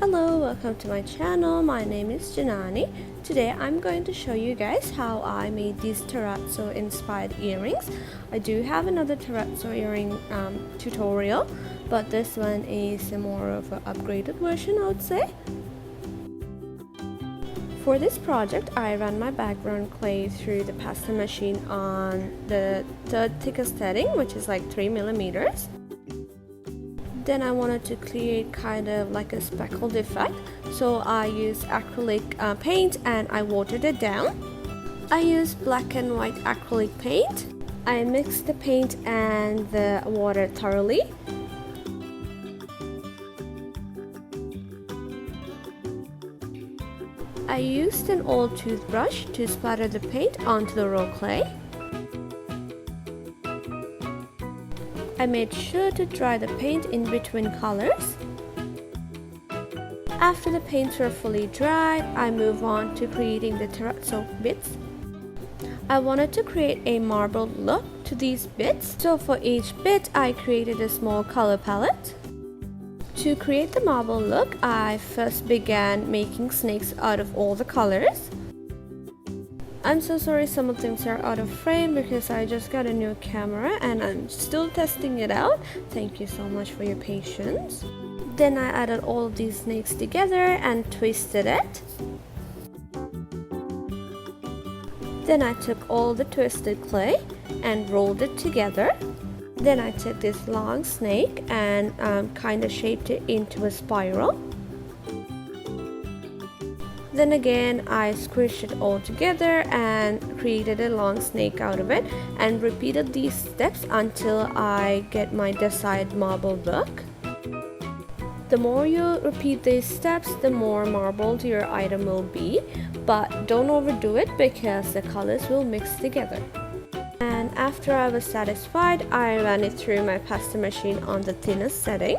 Hello, welcome to my channel. My name is Janani. Today I'm going to show you guys how I made these terrazzo inspired earrings. I do have another terrazzo earring tutorial, but this one is more of an upgraded version, I would say. For this project, I ran my background clay through the pasta machine on the third thickest setting, which is like 3 millimeters. Then I wanted to create kind of like a speckled effect, so I used acrylic paint and I watered it down. I used black and white acrylic paint. I mixed the paint and the water thoroughly. I used an old toothbrush to splatter the paint onto the raw clay. I made sure to dry the paint in between colors. After the paints were fully dried, I move on to creating the terrazzo bits. I wanted to create a marbled look to these bits, so for each bit I created a small color palette. To create the marble look, I first began making snakes out of all the colors. I'm so sorry some of things are out of frame because I just got a new camera and I'm still testing it out. Thank you so much for your patience. Then I added all of these snakes together and twisted it. Then I took all the twisted clay and rolled it together. Then I took this long snake and kind of shaped it into a spiral. Then again, I squished it all together and created a long snake out of it and repeated these steps until I get my desired marble look. The more you repeat these steps, the more marbled your item will be, but don't overdo it because the colors will mix together. And after I was satisfied, I ran it through my pasta machine on the thinnest setting.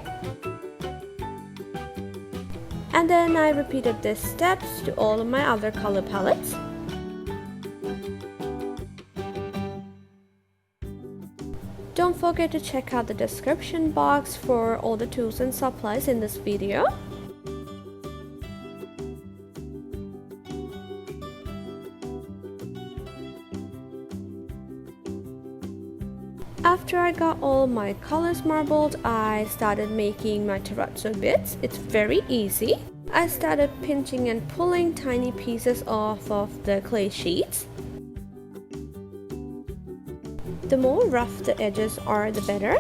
And then I repeated these steps to all of my other color palettes. Don't forget to check out the description box for all the tools and supplies in this video. After I got all my colors marbled, I started making my terrazzo bits. It's very easy. I started pinching and pulling tiny pieces off of the clay sheets. The more rough the edges are, the better.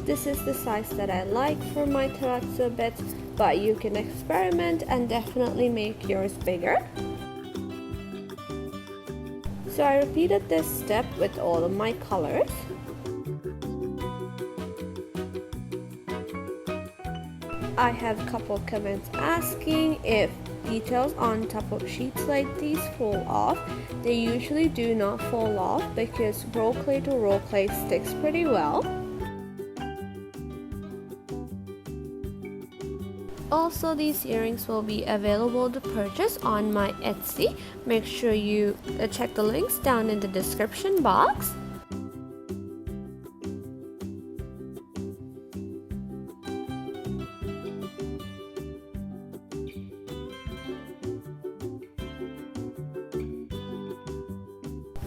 This is the size that I like for my terrazzo bits, but you can experiment and definitely make yours bigger. So I repeated this step with all of my colors. I have a couple comments asking if details on top of sheets like these fall off. They usually do not fall off because raw clay to raw clay sticks pretty well. Also, these earrings will be available to purchase on my Etsy. Make sure you check the links down in the description box.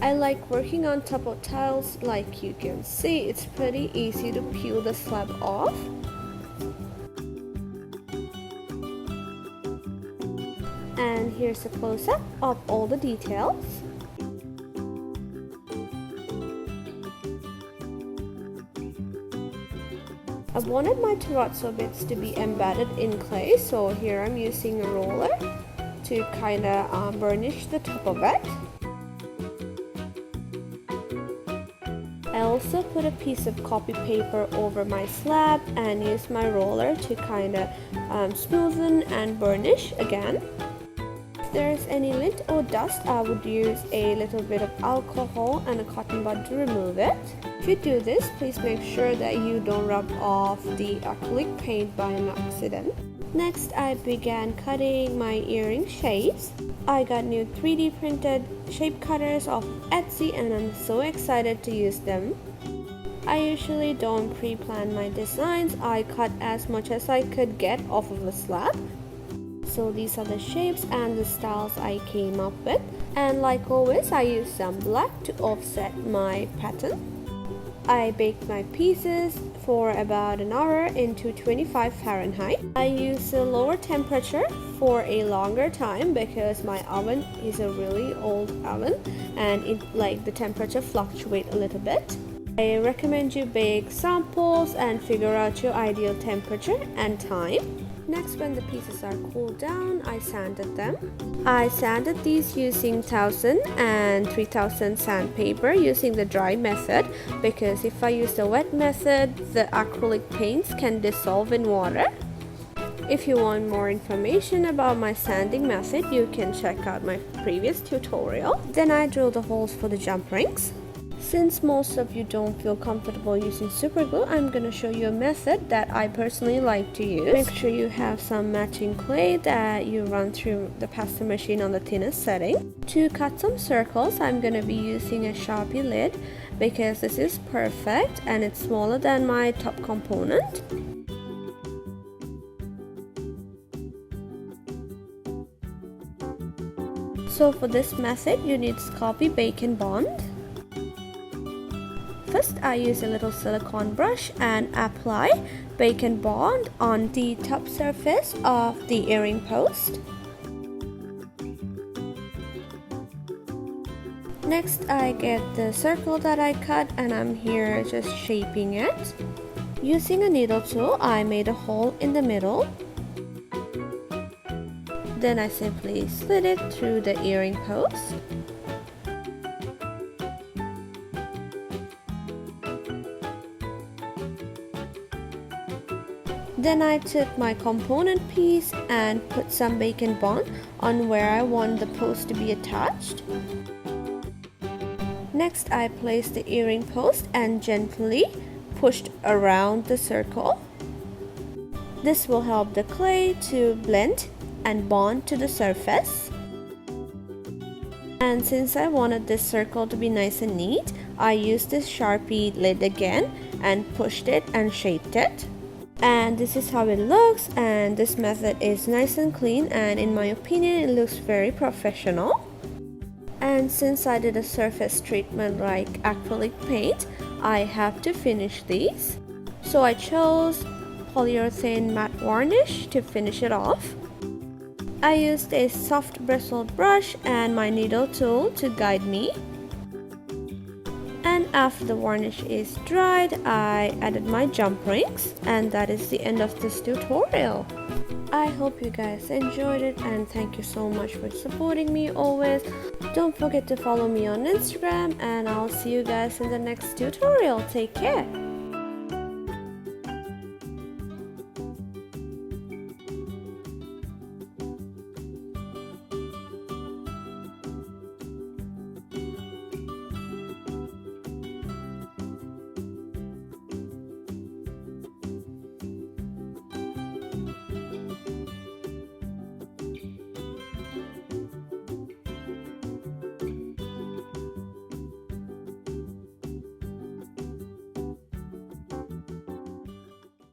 I like working on top of tiles. Like you can see, it's pretty easy to peel the slab off. And here's a close-up of all the details. I wanted my terrazzo bits to be embedded in clay, so here I'm using a roller to kind of burnish the top of it. I also put a piece of copy paper over my slab and used my roller to kind of smoothen and burnish again. If there's any lint or dust, I would use a little bit of alcohol and a cotton bud to remove it. If you do this, please make sure that you don't rub off the acrylic paint by an accident. Next, I began cutting my earring shapes. I got new 3D printed shape cutters off Etsy and I'm so excited to use them. I usually don't pre-plan my designs. I cut as much as I could get off of a slab. So these are the shapes and the styles I came up with. And like always, I use some black to offset my pattern. I baked my pieces for about an hour in 225 Fahrenheit. I use a lower temperature for a longer time because my oven is a really old oven and the temperature fluctuate a little bit. I recommend you bake samples and figure out your ideal temperature and time. Next, when the pieces are cooled down, I sanded them. I sanded these using 1000 and 3000 sandpaper using the dry method because if I use the wet method, the acrylic paints can dissolve in water. If you want more information about my sanding method, you can check out my previous tutorial. Then I drilled the holes for the jump rings. Since most of you don't feel comfortable using super glue, I'm going to show you a method that I personally like to use. Make sure you have some matching clay that you run through the pasta machine on the thinnest setting. To cut some circles, I'm going to be using a Sharpie lid because this is perfect and it's smaller than my top component. So for this method, you need Sculpey Bake Bond. First, I use a little silicone brush and apply Bake Bond on the top surface of the earring post. Next, I get the circle that I cut and I'm here just shaping it. Using a needle tool, I made a hole in the middle. Then I simply slid it through the earring post. Then I took my component piece and put some Bake Bond on where I want the post to be attached. Next, I placed the earring post and gently pushed around the circle. This will help the clay to blend and bond to the surface. And since I wanted this circle to be nice and neat, I used this Sharpie lid again and pushed it and shaped it. And this is how it looks, and this method is nice and clean, and in my opinion it looks very professional. And since I did a surface treatment like acrylic paint, I have to finish these. So I chose polyurethane matte varnish to finish it off. I used a soft bristled brush and my needle tool to guide me. And after the varnish is dried, I added my jump rings, and that is the end of this tutorial. I hope you guys enjoyed it and thank you so much for supporting me always. Don't forget to follow me on Instagram and I'll see you guys in the next tutorial. Take care.